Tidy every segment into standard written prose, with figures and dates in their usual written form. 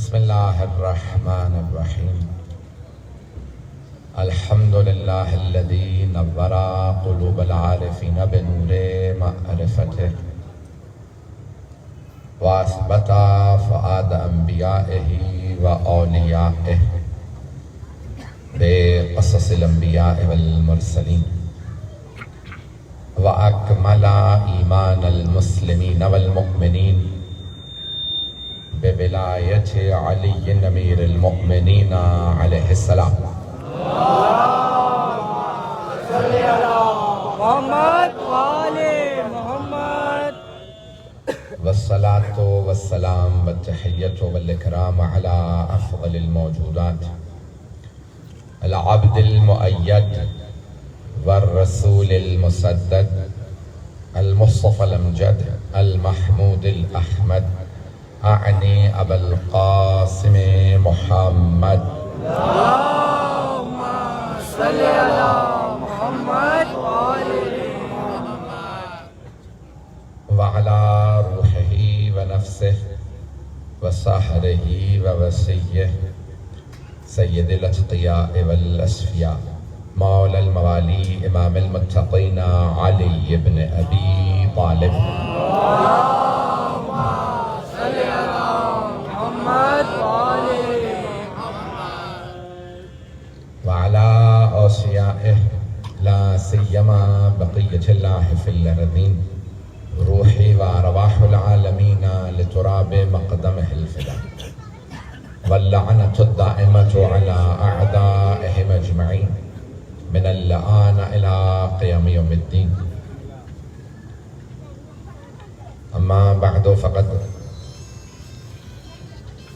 بسم اللہ الرحمن الرحیم الحمد للہ الذی نور قلوب العارفین بنور معرفته واثبت فؤاد انبیائہ واولیائہ بقصص الانبیاء والمرسلین واکمل ایمان المسلمین والمؤمنین بولایت علی امیر المؤمنین علیہ السلام صلی اللہ محمد وآل محمد والصلاة والسلام والتحیت والاکرام علی افضل الموجودات العبد المؤید والرسول المسدد المصطفى الامجد المحمود الاحمد اعنی ابا القاسم محمد اللہم صلی اللہ محمد وآل محمد وعلى روحه ونفسه وسحره ووسيه سید الاتقیاء والاسفیاء مولا الموالی امام المتقین علی بن ابی طالب وعلى أوصيائه لا سيما بقية الله في الأرضين روحي وأرواح العالمين لتراب مقدمه الفداء واللعنة الدائمة على أعدائهم أجمعين من الآن إلى قيام يوم الدين. أما بعد فقد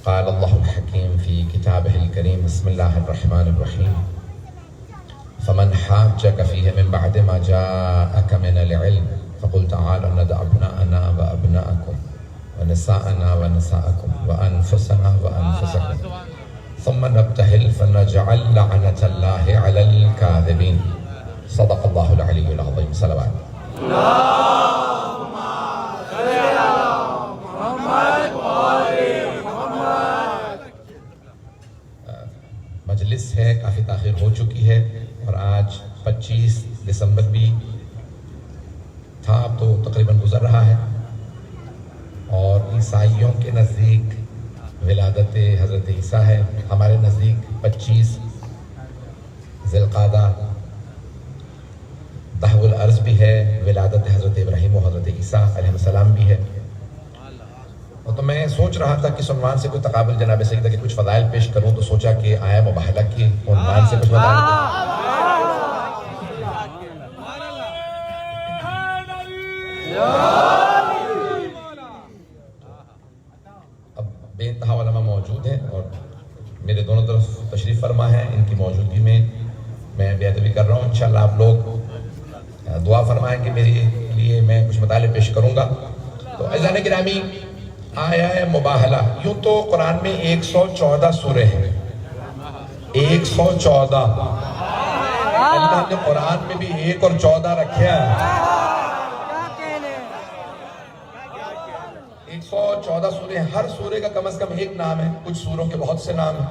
قال الله الحكيم في كتابه الكريم بسم الله الرحمن الرحيم فمن حاجك فيه من بعد ما جاءك من العلم فقل تعالوا ندع أبناءنا وأبناءكم ونساءنا ونساءكم وأنفسنا وأنفسكم ثم نبتهل فنجعل لعنة الله على الكاذبين. صدق الله العلي العظيم. صلوات. مجلس ہے کافی تاخیر ہو چکی ہے اور آج 25 دسمبر بھی تھا، اب تو تقریباً گزر رہا ہے، اور عیسائیوں کے نزدیک ولادت حضرت عیسیٰ ہے، ہمارے نزدیک 25 ذی القعدہ دہو الارض بھی ہے، ولادت حضرت ابراہیم و حضرت عیسیٰ علیہ السلام بھی ہے. تو میں سوچ رہا تھا کہ عنوان سے کوئی تقابل جناب سیدہ کہ کچھ فضائل پیش کروں، تو سوچا کہ آیا مباہلہ کی عنوان سے کچھ بتا دوں. اب بے انتہا علماء موجود ہیں اور میرے دونوں طرف تشریف فرما ہے، ان کی موجودگی میں میں بے ادبی کر رہا ہوں. انشاءاللہ آپ لوگ دعا فرمائیں کہ میرے لیے میں کچھ مطالب پیش کروں گا. تو عزیزان گرامی، آیا ہے مباہلہ. یوں تو قرآن میں 114 سورے ہیں، 114. اللہ نے قرآن میں بھی 1 اور 14 رکھے ہیں. 114 سورے ہیں، ہر سورے کا کم از کم ایک نام ہے، کچھ سوروں کے بہت سے نام ہیں،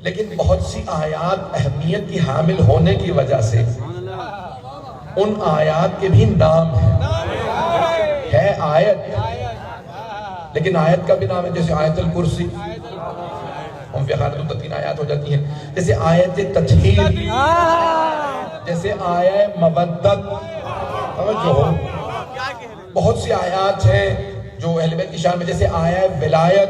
لیکن بہت سی آیات اہمیت کی حامل ہونے کی وجہ سے ان آیات کے بھی نام ہیں. ہے آیت، لیکن آیت کا بھی نام ہے، جیسے آیت الکرسی، ہم فی خالد التین آیات ہو جاتی ہیں، جیسے آیت تطہیر، جیسے آیت مودت. توجہ ہو، بہت سی آیات ہیں جو اہل بیت کی شان میں، جیسے آیت ولایت.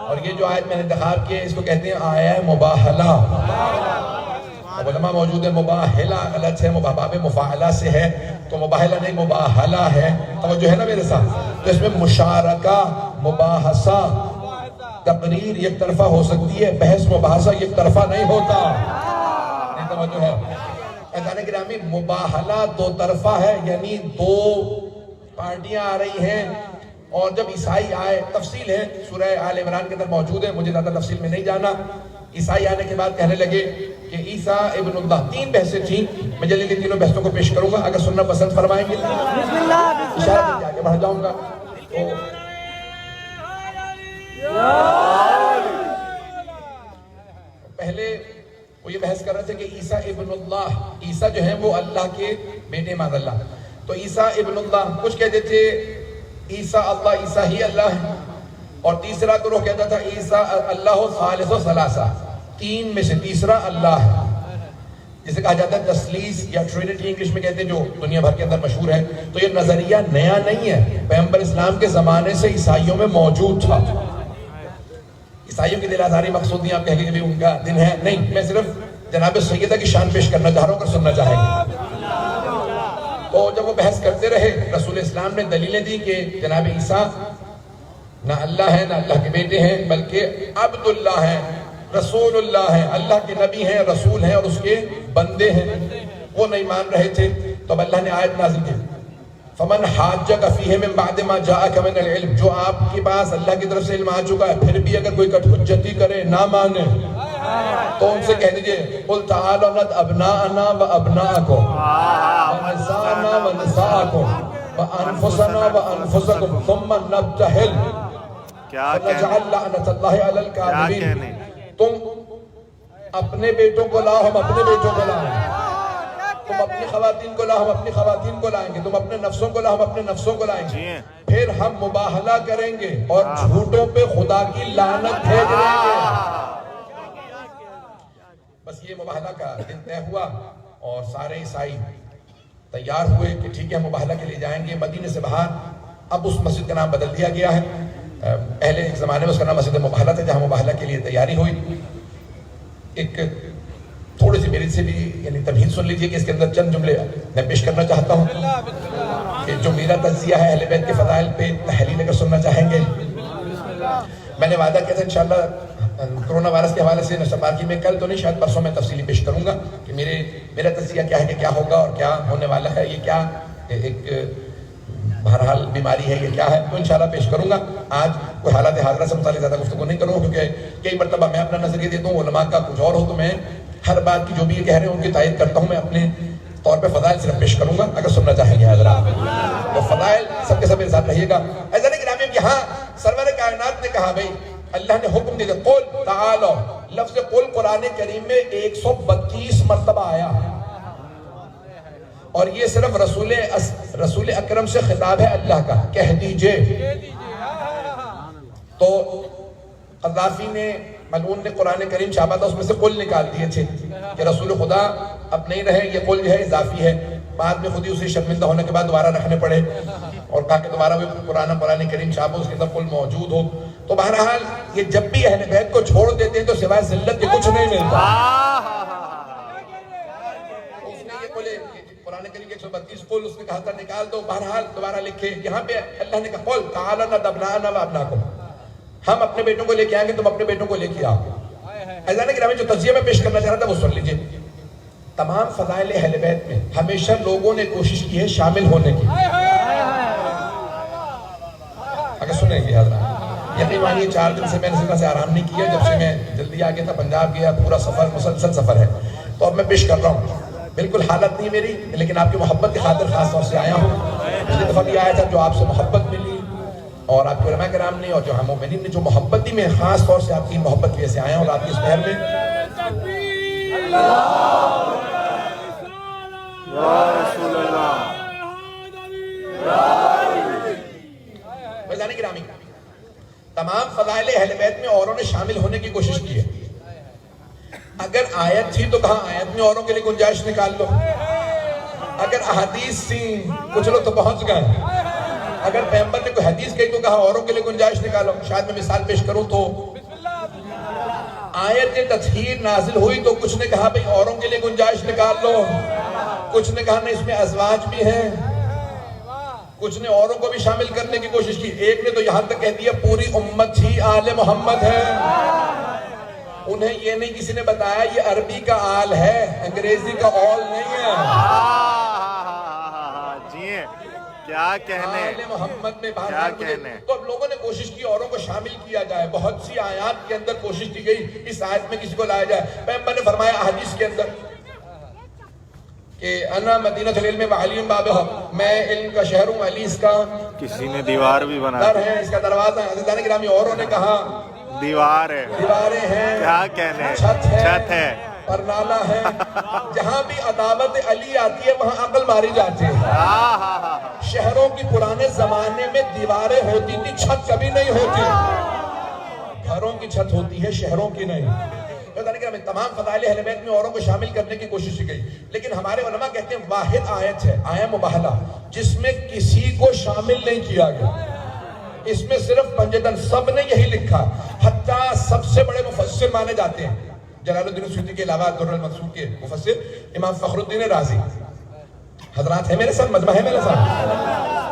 اور یہ جو آیت میں نے انتخاب کی ہے اس کو کہتے ہیں آیت مباہلہ. اب علماء موجود ہے، مباہلہ غلط ہے، باب مفاعلہ سے ہے، تو مباہلہ نہیں مباہلہ ہے. توجہ ہے نا میرے ساتھ؟ تو اس میں مشارکہ، مباحثہ، تقریر یک طرفہ ہو سکتی ہے، بحث مباحثہ یک طرفہ نہیں ہوتا. نہیں توجہ ہے؟ عزیزان گرامی، مباہلہ دو طرفہ ہے، یعنی دو پارٹیاں آ رہی ہیں. اور جب عیسائی آئے، تفصیل ہے سورہ آل عمران کے اندر موجود ہے، مجھے زیادہ تفصیل میں نہیں جانا. عیسائی آنے کے بعد کہنے لگے کہ عیسیٰ ابن اللہ. 3 بحثیں تھیں، میں جلدی تینوں بحثوں کو پیش کروں گا، اگر سننا پسند فرمائیں گے بسم اللہ بسم اشارہ اللہ. دیجیے، آگے بڑھ جاؤں گا. تو تھے کہ عیسیٰ ابن اللہ، عیسیٰ جو ہیں وہ اللہ کے بیٹے معاذ اللہ، تو عیسیٰ ابن اللہ، کچھ کہتے تھے عیسیٰ اللہ، عیسیٰ ہی اللہ ہے، اور تیسرا گروہ کہتا تھا عیسیٰ اللہ ثالث و ثلاثہ، تین میں سے تیسرا اللہ ہے، جسے کہا جاتا ہے تثلیث یا ٹرینٹی انگلش میں کہتے ہیں، جو دنیا بھر کے اندر مشہور ہے۔ تو یہ نظریہ نیا نہیں ہے، پیغمبر اسلام کے زمانے سے عیسائیوں میں موجود تھا۔ عیسائیوں کی دل آزاری مقصود نہیں آپ کہیں گے کہ ان کا دن ہے، نہیں، میں صرف جناب سیدہ کی شان پیش کرنا چاہ رہا ہوں، اگر سننا چاہیں گے۔ تو جب وہ بحث کرتے رہے، رسول اسلام نے دلیلیں دی کہ جناب عیسیٰ نہ اللہ ہے نہ اللہ کے بیٹے ہیں، بلکہ عبد اللہ ہیں، رسول اللہ ہیں، اللہ کے نبی ہیں، رسول ہیں اور اس کے بندے ہیں۔ وہ نہیں مان رہے تھے، تو اب اللہ نے آیت نازل کی، فمن حاجک فیہ من بعد ما جاءک من العلم، جو آپ کے پاس اللہ کی طرف سے علم آ چکا ہے، پھر بھی اگر کوئی کٹ حجتی کرے، نہ مانے، تو ان سے کہہ دیجئے قل تعالوا ندع ابناءنا وابناءکم ونساءنا ونساءکم وانفسنا وانفسکم ثم نبتہل فنجعل لعنت اللہ علی الکاذبین۔ تم اپنے بیٹوں کو لاؤ، ہم اپنے بیٹوں کو لائیں، تم اپنی خواتین کو لاؤ، ہم اپنی خواتین کو لائیں گے، تم اپنے نفسوں کو لاؤ، ہم اپنے نفسوں کو لائیں گے، پھر ہم مباہلہ کریں گے اور جھوٹوں پہ خدا کی لعنت بھیج دیں گے۔ بس یہ مباہلہ کا دن طے ہوا اور سارے عیسائی تیار ہوئے کہ ٹھیک ہے ہم مباہلہ کے لیے جائیں گے۔ مدینے سے باہر اب اس مسجد کا نام بدل دیا گیا ہے، پہلے ایک زمانے میں اس کا نام مسجد مباہلہ تھا، جہاں مباہلہ کے لیے تیاری ہوئی۔ ایک تھوڑی سی میری سے بھی یعنی تمہید سن لیجئے کہ اس کے اندر چند جملے میں پیش کرنا چاہتا ہوں کہ جو میرا تجزیہ ہے اہل بیت کے فضائل پہ تحلیل اگر سننا چاہیں گے۔ میں نے وعدہ کیا تھا انشاءاللہ کرونا وائرس کے حوالے سے نشر پاکی میں کل تو نہیں، شاید پرسوں میں تفصیلی پیش کروں گا کہ میرا تجزیہ کیا ہے کہ کیا ہوگا اور کیا ہونے والا ہے، یہ کیا ایک بہرحال بیماری ہے، یہ کیا ہے، تو انشاءاللہ پیش کروں گا۔ آج کوئی حالات حاضرہ سے متعلق زیادہ گفتگو نہیں کروں کیونکہ کئی مرتبہ میں اپنا نظریہ دیتا ہوں، علماء کا کچھ اور ہو، تو میں ہر بات کی جو بھی یہ کہہ رہے ہیں ان کی تائید کرتا ہوں، میں اپنے طور پہ فضائل صرف پیش کروں گا اگر سننا چاہیں گے حضرات، تو فضائل سب کے سب میرے ساتھ رہیے گا۔ عزیزان گرامی، یہاں سرور کائنات نے کہا بھائی اللہ نے حکم دیا قل تعالو، لفظ قل قرآن کریم میں 132 مرتبہ آیا ہے، اور یہ صرف رسول اکرم سے خطاب ہے اللہ کا، کہہ دیجئے۔ تو قذافی نے، ملعون نے قرآن کریم چھاپا تھا، اس میں سے قل نکال دیے تھے کہ رسول خدا اب نہیں رہے، یہ قل جو ہے اضافی ہے، بعد میں خود ہی اسے شرمندہ ہونے کے بعد دوبارہ رکھنے پڑے اور کہا کہ دوبارہ وہ قرآن کریم چھاپو، اس کے اندر قل موجود ہو۔ تو بہرحال یہ جب بھی اہل بیت کو چھوڑ دیتے ہیں تو سوائے ذلت کے کچھ نہیں ملتا۔ اس نے یہ قل قرآن کریم کے 132 قل اس نے کہا تھا نکال دو، بہرحال دوبارہ لکھے، یہاں پہ اللہ نے کہا قل تعالی ندع ابناءنا وابناءکم، ہم اپنے بیٹوں کو لے کے آئیں گے، تم اپنے بیٹوں کو لے کے آؤ۔ عزیزان گرامی، جو تجزیہ میں پیش کرنا چاہ رہا تھا وہ سن لیجئے۔ تمام فضائل اہل بیت میں ہمیشہ لوگوں نے کوشش کی ہے شامل ہونے کی، اگر سنیں گے حضرات، یقین مانیے 4 دن سے میں نے سے آرام نہیں کیا، جب سے میں جلدی آ گیا تھا، پنجاب گیا، پورا سفر مسلسل سفر ہے، تو اب میں پیش کر رہا ہوں۔ بالکل حالت نہیں میری، لیکن آپ کی محبت کی خاطر خاص طور سے آیا ہوں۔ پچھلی دفعہ بھی آیا تھا، جو آپ سے محبت ملی اور آپ کے علماء کرام نے اور جو ہم مومنین نے جو محبت دی، میں خاص طور سے آپ کی محبت کی وجہ سے آیا ہوں، اور آپ کی اس پہر میں گرامی تمام فضائل اہل بیت میں اوروں نے شامل ہونے کی کوشش کی ہے۔ اگر آیت تھی تو کہاں آیت میں اوروں کے لیے گنجائش نکال لو، اگر احادیث تھی کچھ لوگ تو پہنچ گئے، اگر پیغمبر نے کوئی حدیث کہی تو کہا اوروں کے لیے گنجائش نکالو۔ شاید میں مثال پیش کروں تو آیت تطہیر نازل ہوئی تو کچھ نے کہا بھئی اوروں کے لیے گنجائش نکال لو، کچھ نے کہا نہیں اس میں ازواج بھی ہیں، کچھ نے اوروں کو بھی شامل کرنے کی کوشش کی، ایک نے تو یہاں تک کہہ دیا پوری امت ہی آل محمد ہے۔ انہیں یہ نہیں کسی نے بتایا یہ عربی کا آل ہے، انگریزی کا آل نہیں ہے۔ کیا کہنے آل محمد میں بہرحال تو اب لوگوں نے کوشش کی اوروں کو شامل کیا جائے، بہت سی آیات کے اندر کوشش کی گئی اس آیت میں کسی کو لایا جائے۔ پیغمبر نے فرمایا حدیث کے اندر کہ انا مدینہ العلم وعلی بابہ، میں علم کا شہر ہوں، علی اس کا کسی نے دیوار بھی بنا در ہے، اس کا دروازہ ہے۔ عزیزان گرامی، اوروں نے کہا دیوار ہے، دیواریں ہیں، کیا کہنے چھت ہے، پرنالہ ہے. جہاں بھی عداوت علی آتی ہے وہاں عقل ماری جاتی ہے. شہروں کی پرانے زمانے میں دیواریں ہوتی تھی, چھت کبھی نہیں ہوتی. گھروں کی چھت ہوتی ہے, شہروں کی نہیں. تمام فضائل اہل بیت میں اوروں کو شامل کرنے کی کوشش کی گئی, لیکن ہمارے علماء کہتے ہیں واحد آیت ہے, آیہ مباہلہ, جس میں کسی کو شامل نہیں کیا گیا. اس میں صرف پنجتن, سب نے یہی لکھا. حتیٰ سب سے بڑے مفسر مانے جاتے ہیں جلال الدین سیوطی کے علاوہ در المنصور کے مفسر امام فخر الدین رازی. حضرات ہیں میرے ساتھ, مجمع ہے میرے ساتھ.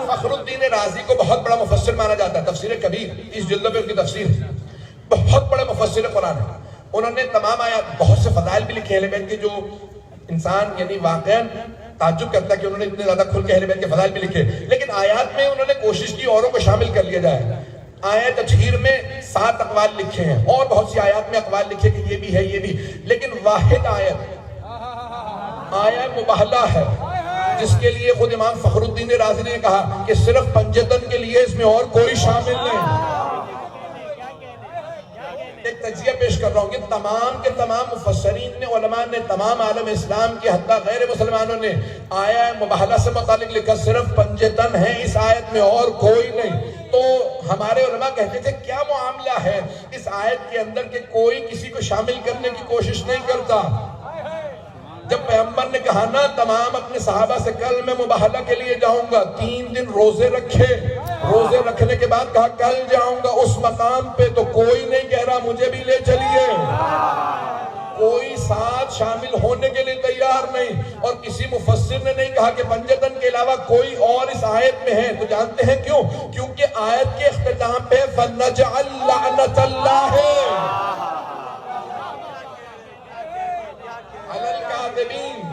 فخر الدین رازی کو بہت بڑا مفسر مانا جاتا ہے. تفسیر کبیر 30 جلدوں میں ان کی تفسیر, بہت بڑے مفسر قرآن ہے. انہوں نے تمام آیات, بہت سے فضائل بھی لکھے اہل بیت کے, جو انسان یعنی واقعاً تعجب کرتا ہے کہ انہوں نے اتنے زیادہ کھل کے اہل بیت کے فضائل بھی لکھے. لیکن آیات میں انہوں نے کوشش کی اوروں کو شامل کر لیا جائے. آیت تطہیر میں 7 اقوال لکھے ہیں, اور بہت سی آیات میں اقوال لکھے کہ یہ بھی ہے یہ بھی, لیکن واحد آیت آیہ مباہلہ ہے, جس کے لیے خود امام فخر الدین رازی نے کہا کہ صرف پنجتن کے لیے اس میں اور کوئی شامل نہیں. ایک تجزیہ پیش کر رہا ہوں کہ تمام کے تمام مفسرین نے, علماء نے, تمام عالم اسلام کے حتیٰ غیر مسلمانوں نے آیہ مباہلہ سے متعلق لکھا صرف پنجتن ہے اس آیت میں, اور کوئی نہیں. تو ہمارے علماء کہتے تھے کیا معاملہ ہے اس آیت کے اندر کہ کوئی کسی کو شامل کرنے کی کوشش نہیں کرتا. جب پیغمبر نے کہا نا تمام اپنے صحابہ سے کل میں مباہلہ کے لیے جاؤں گا, 3 دن روزے رکھے, روزے رکھنے کے بعد کہا کل جاؤں گا اس مقام پہ, تو کوئی نہیں کہہ رہا مجھے بھی لے چلیے. کوئی ساتھ شامل ہونے کے لیے تیار نہیں, اور کسی مفسر نے نہیں کہا کہ پنجتن کے علاوہ کوئی اور اس آیت میں ہے. تو جانتے ہیں کیوں؟ کیونکہ آیت کے اختتام پہ فَلْنَجْعَلْ لَعْنَةَ اللَّهِ عَلَى الْكَاذِبِينَ.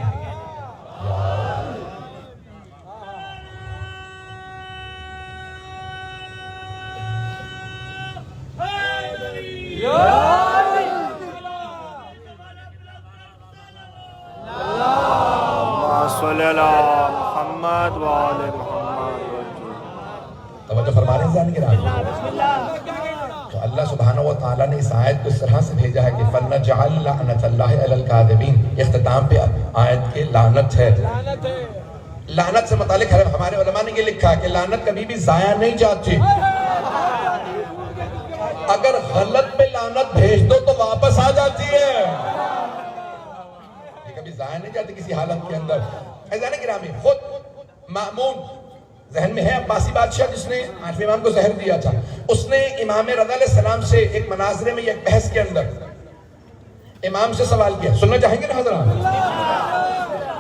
صلی اللہ محمد وآل محمد. توجہ فرما رہے ہیں ذہن گرامی. تو اللہ سبحانہ و تعالیٰ نے اس آیت کو اس طرح سے بھیجا ہے کہ فَلْنَجْعَلْ لَعْنَةَ اللَّهِ عَلَى الْكَاذِبِينَ. اختتام پہ آیت کے لعنت ہے. لعنت سے متعلق ہمارے علماء نے یہ لکھا کہ لعنت کبھی بھی ضائع نہیں جاتی. اگر غلط پہ لعنت بھیج دو تو واپس آ جاتی ہے, یہ کبھی ضائع نہیں جاتی کسی حالت کے اندر. عزیزان گرامی, خود مأمون ذہن میں ہے عباسی بادشاہ جس نے 8ویں امام کو زہر دیا تھا, اس نے امام رضا علیہ السلام سے ایک مناظرے میں, ایک بحث کے اندر امام سے سوال کیا. سننا چاہیں گے نا حضرات؟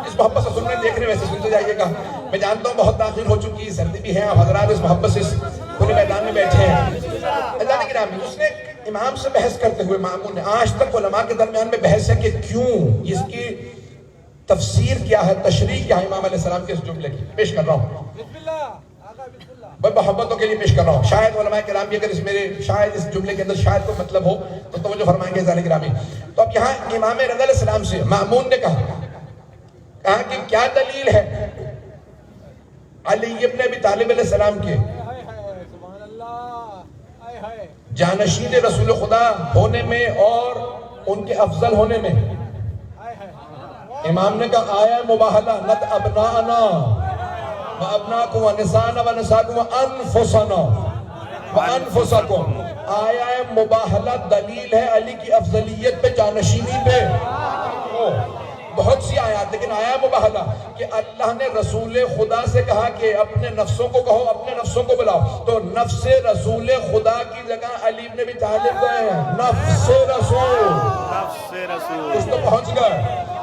اس محبت سے سننے دیکھ رہے ویسے سنتے جائیے گا. میں جانتا ہوں بہت تاخیر ہو چکی, سردی بھی ہے, آپ حضرات اس محبت سے کھلے میدان میں بیٹھے ہیں. عزیزان گرامی, اس نے امام سے بحث کرتے ہوئے, مأمون نے, آج تک علماء کے درمیان میں بحث ہے کہ کیوں, اس کی تفسیر کیا ہے, تشریح کیا ہے امام علیہ السلام کے اس جملے کی. پیش کر رہا ہوں, بھائی محبتوں کے لیے پیش کر رہا ہوں. شاید علماء کرام بھی اگر شاید اس جملے کے اندر شاید کوئی مطلب ہو تو توجہ فرمائیں گے عزیزان گرامی. تو اب یہاں امام رضا علیہ السلام سے مأمون نے کہا کہ کیا دلیل ہے علی ابن ابی طالب علیہ السلام کے جانشین رسول خدا ہونے میں اور ان کے افضل ہونے میں؟ امام نے کہا آیا مباہلہ نت ابناءنا و ابناکم و نسانا و نساکم و انفسنا و انفسکم. آیا مباہلہ دلیل ہے علی کی افضلیت پہ, جانشینی پہ. بہت سی آیات, لیکن آیا مباہلہ کہ اللہ نے رسول خدا سے کہا کہ اپنے نفسوں کو کہو, اپنے نفسوں کو بلاؤ, تو نفس رسول خدا کی جگہ علی ابن ابی طالب گئے. نفس رسول, کچھ تو پہنچ گئے,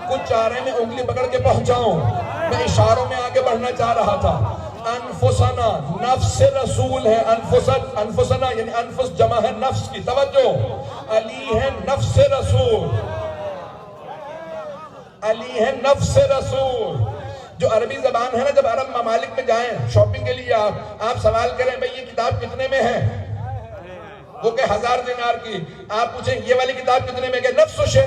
کچھ چاہ رہے میں انگلی پکڑ کے پہنچاؤں, میں اشاروں میں آگے بڑھنا چاہ رہا تھا. انفسنا, نفس رسول ہے. انفسنا یعنی انفس جمع ہے نفس کی. توجہ, علی ہے نفس رسول, علی ہے نفس رسول. جو عربی زبان ہے نا, جب عرب ممالک میں جائیں شاپنگ کے لیے, آپ سوال کریں بھئی یہ کتاب کتنے میں ہے, وہ کہ 1000 دینار کی. آپ پوچھیں یہ والی کتاب کتنے میں, کہ نفس و شے,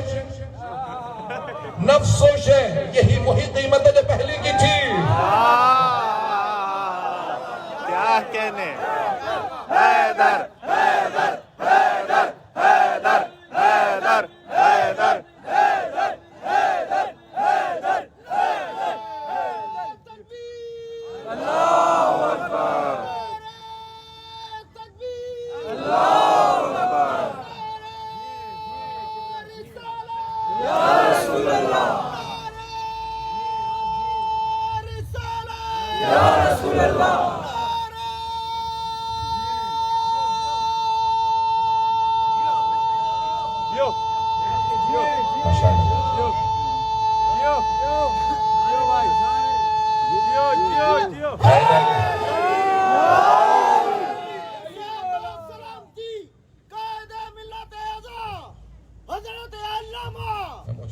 نفس و شے, یہی وہی قیمت ہے جو پہلی کی تھی. کیا کہنے, حیدر حیدر حیدر حیدر حیدر حیدر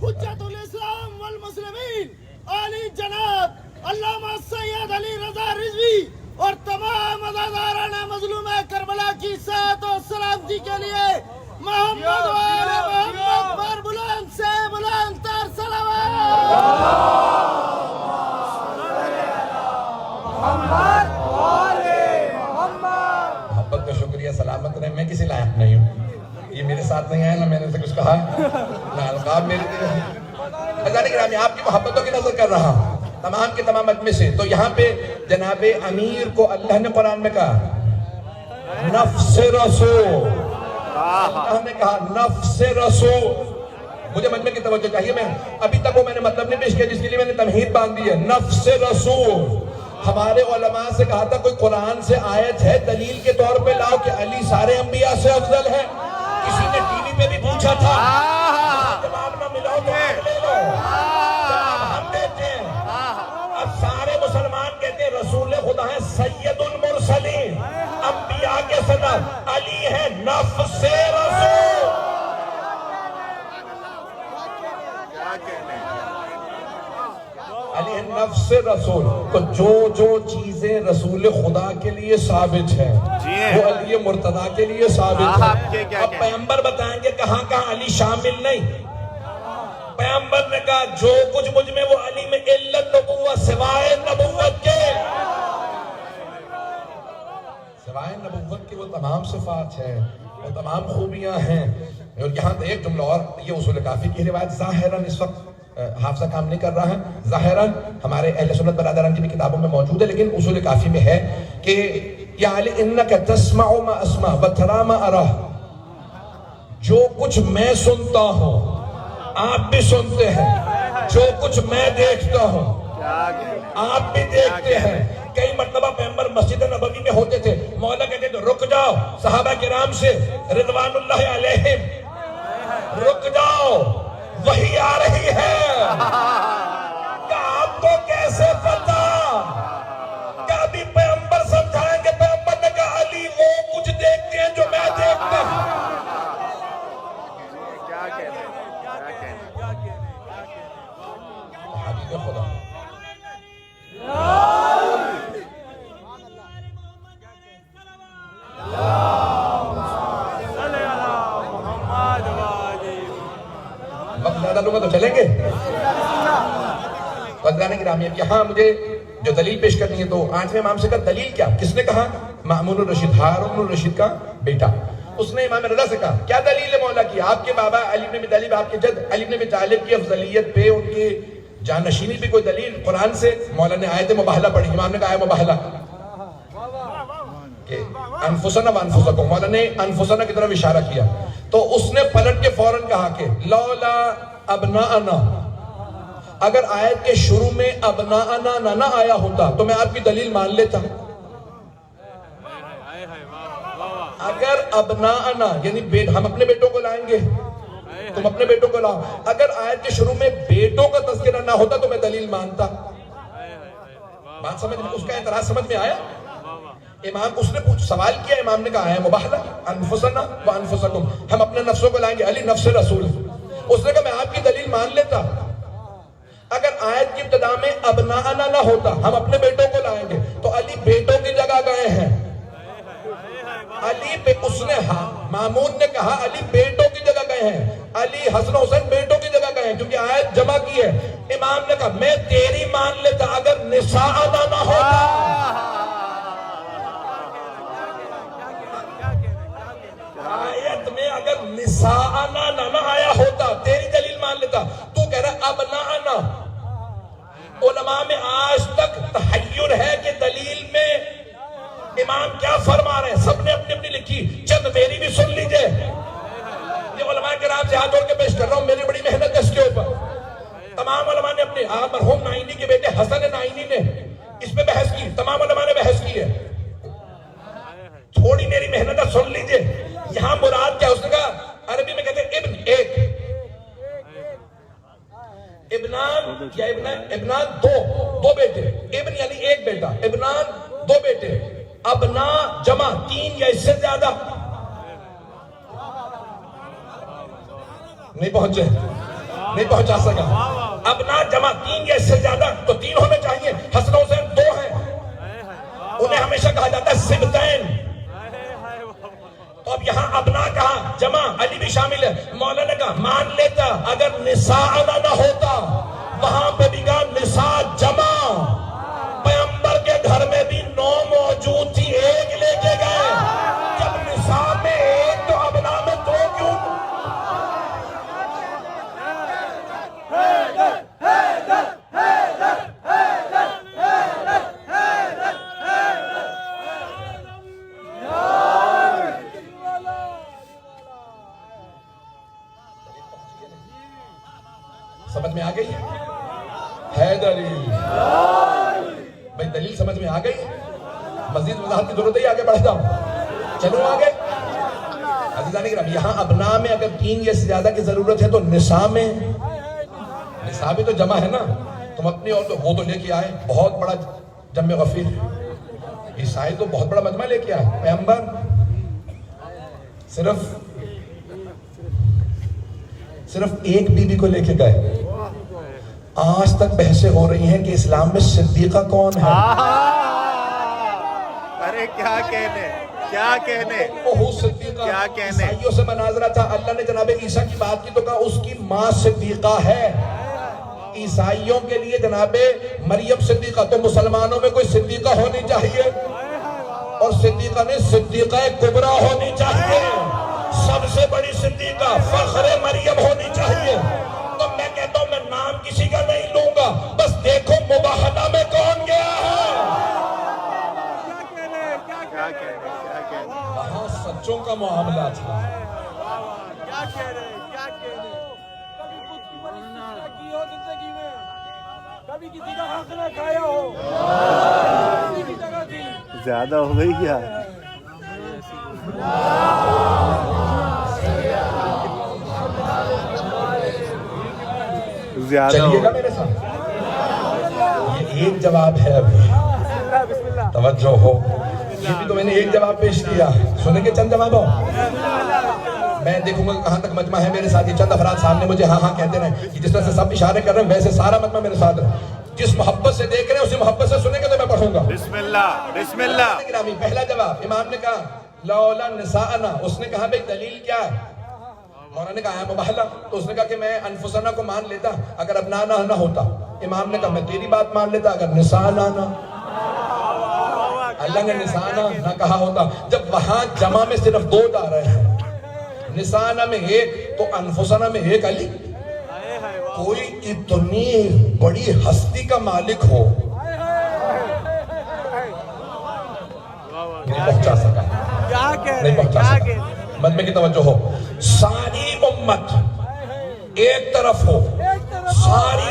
حجۃ الاسلام والمسلمین علی جناب علامہ سید علی رضا رضوی اور تمام عزاداران مظلوم کربلا کی صحت و سلامتی کے لیے محمد و آل محمد پر بلند سے بلند تر محبت کا شکریہ، سلامت رہے. میں کسی لائق نہیں ہوں، یہ میرے ساتھ نہیں آیا، نہ میں نے سے کچھ کہا، نہ القاب میرے لیے. عزیزان گرامی، آپ کی محبتوں کی نظر کر رہا ہوں تمام کے تمام مجمع سے. تو یہاں پہ جناب امیر کو اللہ نے قرآن میں کہا نفس رسول، اللہ نے کہا نفس رسول. مجھے مجمع کی توجہ چاہیے، میں ابھی تک وہ میں نے مطلب نہیں پیش کیا جس کے لیے میں نے تمہید باندھ دی ہے. نفس رسول. ہمارے علماء سے کہا تھا کوئی قرآن سے آیت ہے دلیل کے طور پہ لاؤ کہ علی سارے انبیاء سے افضل ہے. کسی نے ٹی وی پہ بھی پوچھا تھا، جواب نہ ملا تو آپ لے لو، جواب ہم دیتے ہیں. اب سارے مسلمان کہتے ہیں رسول خدا ہے سید المرسلین، انبیاء کے صدر. علی ہے نفس رسول. علی ہے نفس رسول. تو جو چیزیں رسول خدا کے لیے ثابت ہیں وہ علی مرتضیٰ کے لیے ثابت ہے. اب پیغمبر بتائیں گے کہاں کہاں علی شامل نہیں. پیغمبر نے کہا جو کچھ مجھ میں وہ علی میں علت نبوت سوائے نبوت کے، سوائے نبوت کے وہ تمام صفات ہیں، وہ تمام خوبیاں ہیں. اور یہاں تو ایک جملہ اور، یہ اصول کافی کی روایت ظاہراً اس وقت حافظہ کام نہیں کر رہا ہے، ظاہراً ہمارے اہل سنت برادران کی بھی کتابوں میں موجود ہے، لیکن اصول کافی میں ہے کہ یا علی انک تسمع ما اسمع وترى ما ارى. جو کچھ میں سنتا ہوں آپ بھی سنتے ہیں، جو کچھ میں دیکھتا ہوں آپ بھی دیکھتے ہیں. کئی مرتبہ پیغمبر مسجد نبوی میں ہوتے تھے، مولا کہتے تھے رک جاؤ، صحابہ کرام سے رضوان اللہ علیہم رک جاؤ وحی آ رہی ہے. کہ آپ کو کیسے پتا؟ کہ ابھی پیغمبر سمجھائیں گے. پیغمبر نے کہا علی وہ کچھ دیکھتے ہیں جو میں دیکھتا ہوں. حبیب خدا وقت زیادہ لوں گا تو چلیں گے. قدران گرامی، یہاں مجھے جو دلیل پیش کرنی ہے تو 8ویں امام سے کہا دلیل کیا؟ کس نے کہا؟ مأمون الرشید، ہارون الرشید کا بیٹا. اس نے امام رضا سے کہا کیا دلیل ہے مولا کی؟ آپ کے بابا علی بن ابی طالب، آپ کے جد علی بن ابی طالب کی افضلیت پہ، ان کی جانشینی بھی کوئی دلیل قرآن سے؟ مولا نے آیت مباہلہ پڑھی. امام نے کہا آیت مباہلہ کہ انفسنا وانفسکم، مولا نے انفسنا کی طرف اشارہ کیا. تو اس نے پلٹ کے فوراً کہا کہ لولا ابناءنا، اگر آیت کے شروع میں ابناءنا نہ آیا ہوتا تو میں آپ کی دلیل مان لیتا. اگر ابناءنا یعنی ہم اپنے بیٹوں کو لائیں گے، تم اپنے بیٹوں کو لاؤ، اگر آیت کے شروع میں بیٹوں کا تذکرہ نہ ہوتا تو میں دلیل مانتا. بات سمجھ میں، اس کا اعتراض سمجھ میں آیا؟ امام اس نے سوال کیا، امام نے کہا ہے مباہلہ انفسنا و انفسکم، ہم اپنے نفسوں کو لائیں گے. علی نفس رسول. اس نے کہا میں آپ کی دلیل مان لیتا. اگر آیت کی ابتدا میں ابناءنا نہ ہوتا، ہم اپنے بیٹوں کو لائیں گے، تو علی بیٹوں کی جگہ گئے ہیں. علی پہ اس نے مامون نے کہا علی بیٹوں کی جگہ گئے ہیں. علی حسن حسین بیٹوں کی جگہ گئے ہیں کیونکہ آیت جمع کی ہے. امام نے کہا میں تیری مان لیتا اگر نساءنا نہ ہوتا. آیت میں اگر نساءنا نہ آیا ہوتا تیری دلیل مان لیتا. تو کہہ رہا ابناءنا. علماء میں آج تک تحیر ہے کہ دلیل میں امام کیا فرما رہے ہیں. سب نے اپنی اپنی لکھی، چند میری نے مرحوم نائینی کے بیٹے حسن نائینی نے اس پہ بحث کی, تمام علماء نے بحث کی ہے. تھوڑی میری محنت سن لیجئے, یہاں مراد کیا, اس نے کہا عربی میں کہتے ہیں ابن ایک, ابنان یا ابنان دو بیٹے, ابن یعنی ایک بیٹا, ابنان دو بیٹے, ابنا جمع تین یا اس سے زیادہ. نہیں پہنچا سکا. ابنا جمع تین یا اس سے زیادہ تو تین ہونے چاہیے. حسن حسین دو ہیں, انہیں ہمیشہ کہا جاتا ہے سبتین. تو اب یہاں ابنا کہا, جمع علی بھی شامل ہے. مولا نے کہا مان لیتا اگر نساء نہ ہوتا, وہاں پہ بھی کہا نساء جمع. پیغمبر کے گھر میں بھی 9 موجود تھی, ایک لے کے گئے. جب نساء میں ایک تو ابنا میں 2 کیوں؟ سمجھ میں آ گئی ہے دلیل؟ بھئی دلیل سمجھ میں آ گئی؟ مزید وضاحت کی ضرورت ہے, آگے بڑھ جاؤں, چلو آگے. عزیزان کرام, یہاں ابنا میں اگر 3 یا سے زیادہ کی ضرورت ہے تو نساء میں, نساء بھی تو جمع ہے نا. تم اپنی اور تو وہ تو لے کے آئے بہت بڑا جمع غفیر, عیسائی تو بہت بڑا مجمع لے کے آئے. پیغمبر صرف ایک بیوی کو لے کے گئے. آج تک بحثیں ہو رہی ہیں کہ اسلام میں صدیقہ کون ہے. ارے کیا کہنے عیسائیوں سے مناظرہ تھا, اللہ نے جناب عیسیٰ کی بات کی تو کہا اس کی ماں صدیقہ ہے. عیسائیوں کے لیے جناب مریم صدیقہ, تو مسلمانوں میں کوئی صدیقہ ہونی چاہیے, اور صدیقہ نے صدیقہ کبریٰ ہونی چاہیے. سب سے بڑی صدیقہ فخر مریم ہونی چاہیے. تو میں کہتا ہوں میں نام کسی کا نہیں لوں گا, بس دیکھو مباہلہ میں کون گیا ہے. وہاں سچوں کا معاملہ تھا. زیادہ ہو گئی کیا؟ چلیے گا میرے ساتھ. یہ ایک جواب ہے, ابھی توجہ ہو, یہ بھی تو میں نے ایک جواب پیش کیا, سنیں گے چند جواب ہو. میں دیکھوں گا کہاں تک مجمع ہے میرے ساتھ. یہ چند افراد سامنے مجھے ہاں ہاں کہتے رہے, جس طرح سے سب اشارے کر رہے ہیں ویسے سارا مجمع میرے ساتھ ہے. جس محبت سے دیکھ رہے ہیں اسی محبت سے سنیں گے تو میں پڑھوں گا. بسم اللہ. پہلا جواب, امام نے کہا لولا نساءنا, اس نے کہا بھئی دلیل کیا ہے؟ مولانا نے کہا ہے مباہلہ. تو اس نے کہا کہ میں انفسنا کو مان لیتا اگر ابنانا نہ ہوتا. امام نے کہا میں تیری بات مان لیتا اگر نساءنا نہ. اللہ نے نساءنا نہ کہا ہوتا. جب وہاں جمع میں صرف 2 جا رہے ہیں, نساءنا میں 1 تو انفسنا میں 1 علی. کوئی اتنی بڑی ہستی کا مالک ہو, نہیں پہنچا سکا, نہیں پہنچا سکا. مجمع کی توجہ ہو, ساری امت ایک طرف ہو, ساری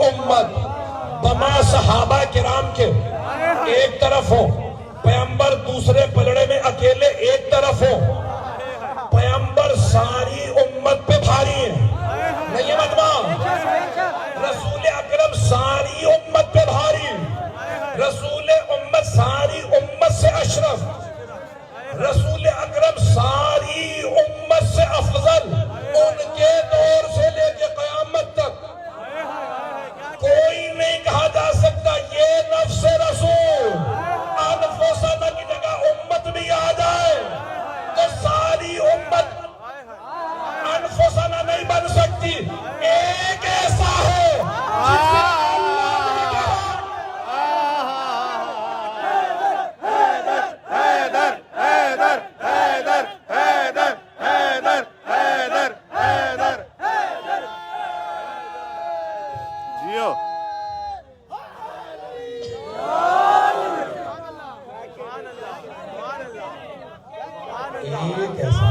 امت بما صحابہ کرام کے ایک طرف ہو, پیغمبر دوسرے پلڑے میں اکیلے ایک طرف ہو. پیغمبر ساری امت پہ بھاری ہیں, نہیں ہے مجمع. رسول اکرم ساری امت پہ بھاری, رسول امت ساری امت سے اشرف, رسول اکرم ساری امت سے افضل. ان کے دور سے لے کے قیامت تک کوئی نہیں کہا جا سکتا یہ نفس رسول. انفسنا کی جگہ امت بھی آ جائے تو ساری امت انفسنا نہیں بن سکتی. ایک ایسا ہے جسے اللہ نے کہا جیو. ایک ایسا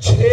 6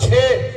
6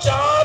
4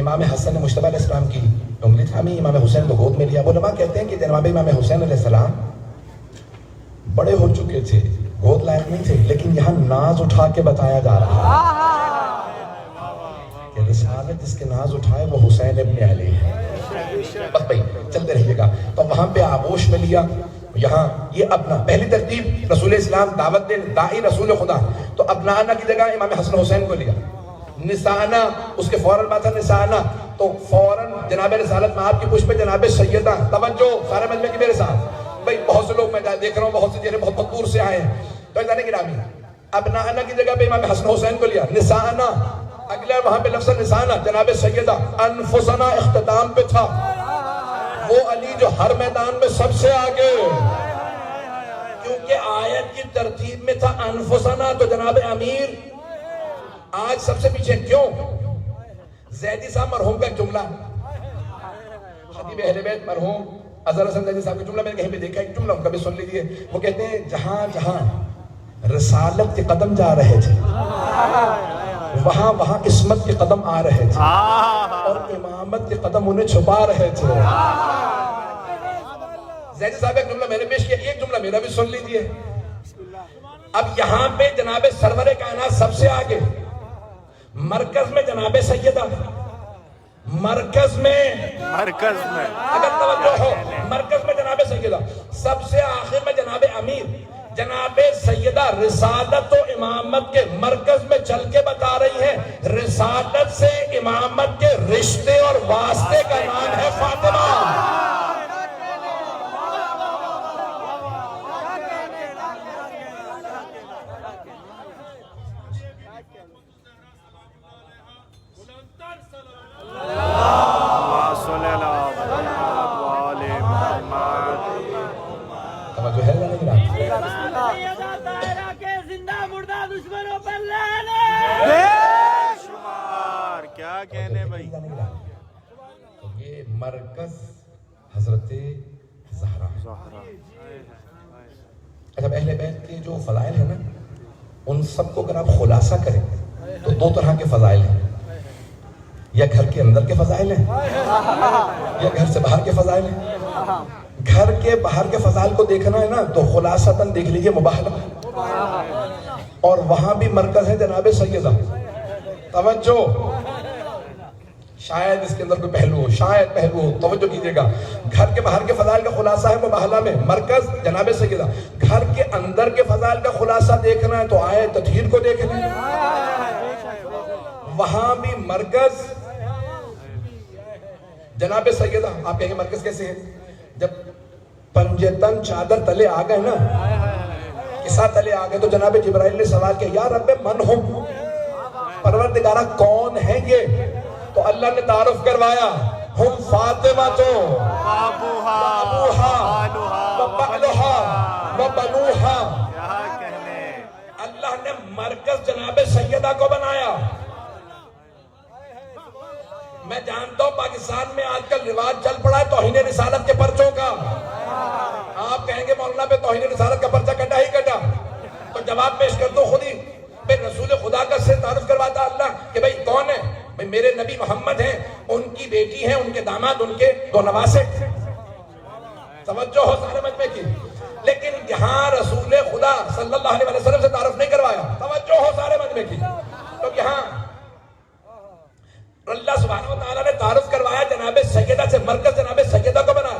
امام حسن نے مجتبیٰ علیہ السلام کی انگلی تھامی, امام حسین کو گود میں لیا. علماء کہتے ہیں کہ جناب امام حسین علیہ السلام بڑے ہو چکے تھے, گود لائق نہیں تھے, لیکن یہاں ناز اٹھا کے بتایا جا رہا ہے کہ رسالت جس کے ناز اٹھائے وہ حسین ابن علی ہے. بس بھائی چلتے رہیے گا. تو وہاں پہ آغوش میں لیا. یہاں یہ اپنا پہلی ترتیب رسول اسلام دعوت دے داعی رسول خدا, تو ابنانا کی جگہ امام حسن حسین کو لیا. نسانا اس کے فوراً بات ہے نسانا, تو فوراً جناب رسالت میں آپ کی پشت پہ جناب سیدہ. توجہ سارے مجمع کی میرے ساتھ بھائی, بہت سے لوگ میں دیکھ رہا ہوں, بہت سے چہرے بہت دور سے آئے ہیں. تو جانے کی رامی ابنانا کی جگہ پہ امام حسن حسین کو لیا. نسانا اگلے وہاں پہ لفظ نسانا جناب سیدہ. انفسنا اختتام پہ تھا, وہ علی جو ہر میدان میں سب سے آگے, کیونکہ آیت کی ترتیب میں تھا انفسنا, تو جناب امیر آج سب سے پیچھے. کیوں؟ زیدی صاحب مرحوم کا ایک جملہ, خطیب اہل بیت مرحوم اظہر حسن زیدی صاحب کا جملہ میں نے کہیں پہ دیکھا, ایک جملہ ان کا بھی سن لیجیے. وہ کہتے ہیں جہاں جہاں رسالت کے قدم جا رہے تھے وہاں وہاں عصمت کے قدم آ رہے تھے, اور امامت کے قدم انہیں چھپا رہے تھے. زیدی صاحب ایک جملہ میں نے پیش کیا, ایک جملہ میرا بھی سن لیجیے. اب یہاں پہ جناب سرور کائنات سب سے آگے, مرکز میں جناب سیدہ, مرکز میں اگر توجہ ہو, مرکز میں جناب سیدہ, سب سے آخر میں جناب امیر. جناب سیدہ رسالت و امامت کے مرکز میں چل کے بتا رہی ہے, رسالت سے امامت کے رشتے اور واسطے کا نام ہے فاطمہ. توجہ ہے یا نہیں؟ کیا کہنے بھائی. تو یہ مرکز حضرت زہرا. اچھا, اہل بیت کے جو فضائل ہیں نا, ان سب کو اگر آپ خلاصہ کریں تو دو طرح کے فضائل ہیں, یا گھر کے اندر کے فضائل ہیں یا گھر سے باہر کے فضائل ہیں. گھر کے باہر کے فضائل کو دیکھنا ہے نا تو خلاصتاً دیکھ لیجئے مباہلہ, اور وہاں بھی مرکز ہے جناب سیدہ. توجہ, شاید اس کے اندر کوئی پہلو ہو, شاید پہلو ہو, توجہ کیجئے گا. گھر کے باہر کے فضائل کا خلاصہ ہے مباہلہ میں, مرکز جناب سیدہ. گھر کے اندر کے فضائل کا خلاصہ دیکھنا ہے تو آیت تطہیر کو دیکھ لیں, وہاں بھی مرکز جناب سیدہ. آپ کہیں گے مرکز کیسے ہے؟ جب پنجتن چادر تلے آ گئے نا, کسا تلے آ گئے, تو جناب جبرائیل نے سوال کیا, یا رب من ہم, پروردگارہ کون ہیں یہ؟ تو اللہ نے تعارف کروایا, ہم فاطمہ تو ابوہا و بعلہا و بنوہا. اللہ نے مرکز جناب سیدہ کو بنایا. میں جانتا ہوں پاکستان میں آج کل رواج چل پڑا ہے توہین رسالت کے پرچوں کا. آپ کہیں گے مولانا پہ توہین رسالت کا پرچہ کٹا ہی کٹا, تو جواب پیش کر دو خود ہی. پھر رسول خدا کا سے تعارف کرواتا اللہ کہ بھئی کون ہے؟ بھئی میرے نبی محمد ہیں, ان کی بیٹی ہیں, ان کے داماد, ان کے دو نواسے. توجہ ہو سارے مجمع کی. لیکن یہاں رسول خدا صلی اللہ علیہ وسلم سے تعارف نہیں کروایا. توجہ ہو سارے مجمع کی. تو یہاں اللہ سبحانہ وتعالی نے تعارف کروایا جناب سیدہ سے, مرکز جناب سیدہ کو بنا.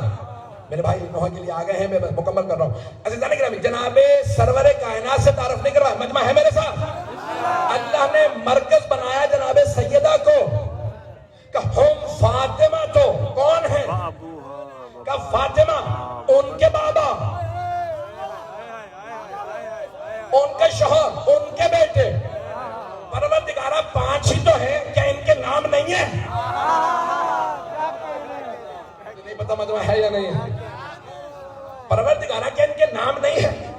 میرے بھائی نوحہ کے لیے آ گئے ہیں, میں مکمل کر رہا ہوں. عزیزان گرامی, جناب سرور کائنات سے تعارف نہیں کروایا, مجمع ہے میرے ساتھ. اللہ نے مرکز بنایا جناب سیدہ کو, کہ ہم فاطمہ تو کون ہیں؟ کہ فاطمہ ان کے بابا, ان کے شوہر, ان کے بیٹے. پروردگارہ پانچ ہی تو ہے, کیا ان کے نام نہیں ہیں؟ نہیں پتا مجمع ہے یا نہیں ہے. پروردگارہ کیا ان کے نام نہیں ہیں؟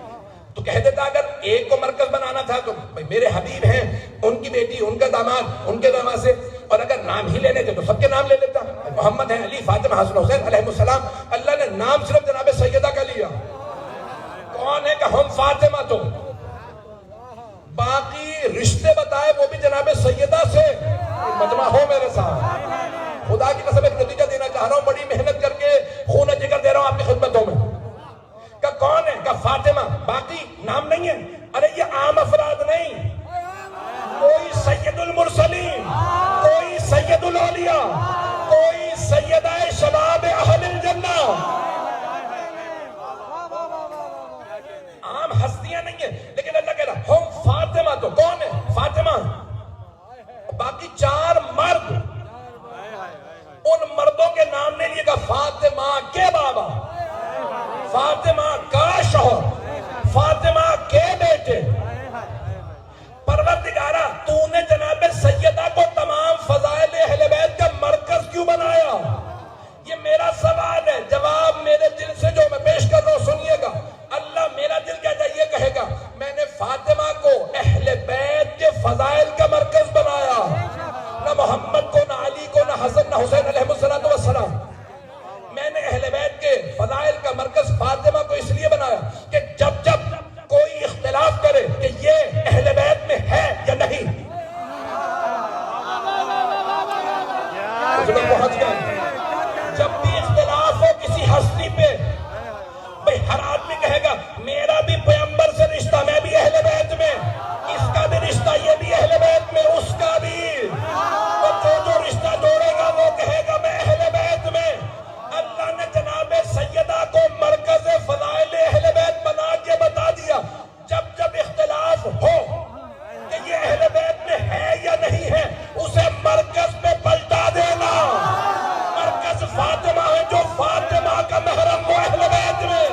تو کہہ دیتا اگر ایک کو مرکز بنانا تھا تو میرے حبیب ہیں, ان کی بیٹی, ان کا داماد, ان کے داماد سے, اور اگر نام ہی لینے تھے تو سب کے نام لے لیتا. محمد ہیں, علی, فاطمہ, حسن, حسین علیہ السلام. اللہ نے نام صرف جناب سیدہ کا لیا. کون ہے کہ ہم فاطمہ تو, باقی رشتے بتائے وہ بھی جناب سیدہ سے. مجمع ہو میرے ساتھ. خدا کی قسم ایک نتیجہ دینا چاہ رہا ہوں، بڑی محنت کر کے خون جگر دے رہا ہوں آپ کی خدمتوں میں. کہ کون ہے؟ کہ فاطمہ. باقی نام نہیں ہے. ارے یہ عام افراد نہیں، کوئی سید المرسلین، کوئی سید الاولیاء، کوئی سیدہ شباب اہل الجنہ، عام ہستیاں نہیں ہیں. لیکن اللہ کہہ رہا ہم فاطمہ. تو کون ہے؟ فاطمہ. باقی 4 مرد، ان مردوں کے نام نہیں لیے گا. فاطمہ کے بابا، فاطمہ کا شوہر، فاطمہ کے بیٹے. پروردگارہ تو نے جناب سیدہ کو تمام فضائل اہل بیت کا مرکز کیوں بنایا؟ یہ میرا سوال ہے. جواب میرے دل سے جو میں پیش کر رہا ہوں سنیے گا. اللہ میرا دل کہتا ہے، یہ کہے گا میں نے فاطمہ کو اہل بیت کے فضائل کا مرکز بنایا، نہ محمد کو، نہ علی کو، نہ حسن، نہ حسین علیہ السلام. میں نے اہل بیت کے فضائل کا مرکز فاطمہ کو اس لیے بنایا کہ جب جب کوئی اختلاف کرے کہ یہ اہل بیت میں ہے یا نہیں، پہنچ گئے. جب بھی اختلاف ہو کسی ہستی پہ، بھئی ہر آدمی کہے گا میرا بھی پیغمبر سے رشتہ، میں بھی اہل بیت میں، اس کا بھی رشتہ، یہ بھی اہل بیت میں، اس کا بھی. تو جو رشتہ جوڑے گا وہ کہے گا میں اہل بیت میں. اللہ نے جناب سیدہ کو مرکز فضائل اہل بیت بنا کے بتا دیا جب جب اختلاف ہو کہ یہ اہل بیت میں ہے یا نہیں ہے، اسے مرکز پہ پلٹا دینا. مرکز فاطمہ ہے، جو فاطمہ کا محرم وہ اہل بیت میں.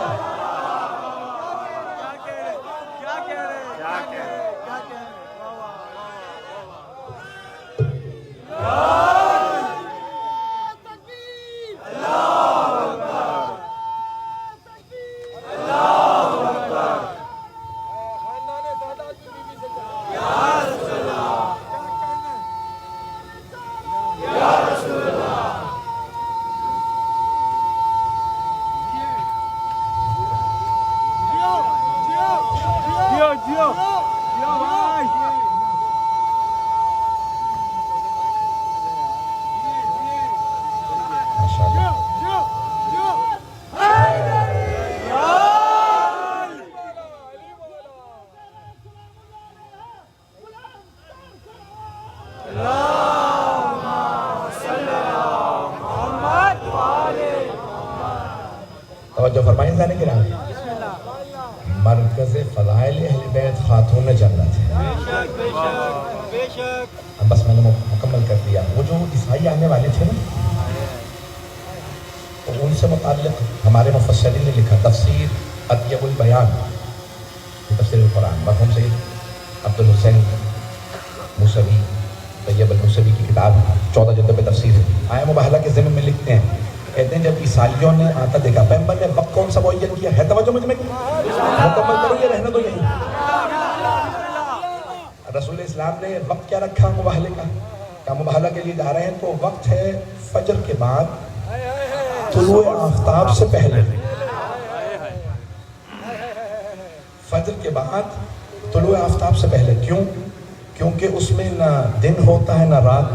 توجہ فرمائیں ذہن کرام. مرکز فضائل اہل بیت خاتون جنت ہے. بس میں نے مکمل کر دیا. وہ جو عیسائی آنے والے تھے نا، تو ان سے متعلق ہمارے مفسرین نے لکھا تفسیر اطیب البیان، تفسیر القرآن، مرحوم سید عبد الحسین موسوی، طیب الموسوی کی کتاب 14 جلدوں پہ تفسیر ہے. آیا مباہلہ کے ضمن میں لکھتے ہیں، کہتے ہیں جب عیسائیوں نے آتا دیکھا، پیغمبر نے وقت کون سا معین کیا ہے؟ توجہ مجھ میں مکمل کرو، یہ رہنا تو یہی. رسول اسلام نے وقت کیا رکھا مباہلے کا؟ کہ مباہلہ کے لیے جا رہے ہیں تو وقت ہے فجر کے بعد طلوع آفتاب سے پہلے. فجر کے بعد طلوع آفتاب سے پہلے. کیوں؟ کیونکہ اس میں نہ دن ہوتا ہے نہ رات.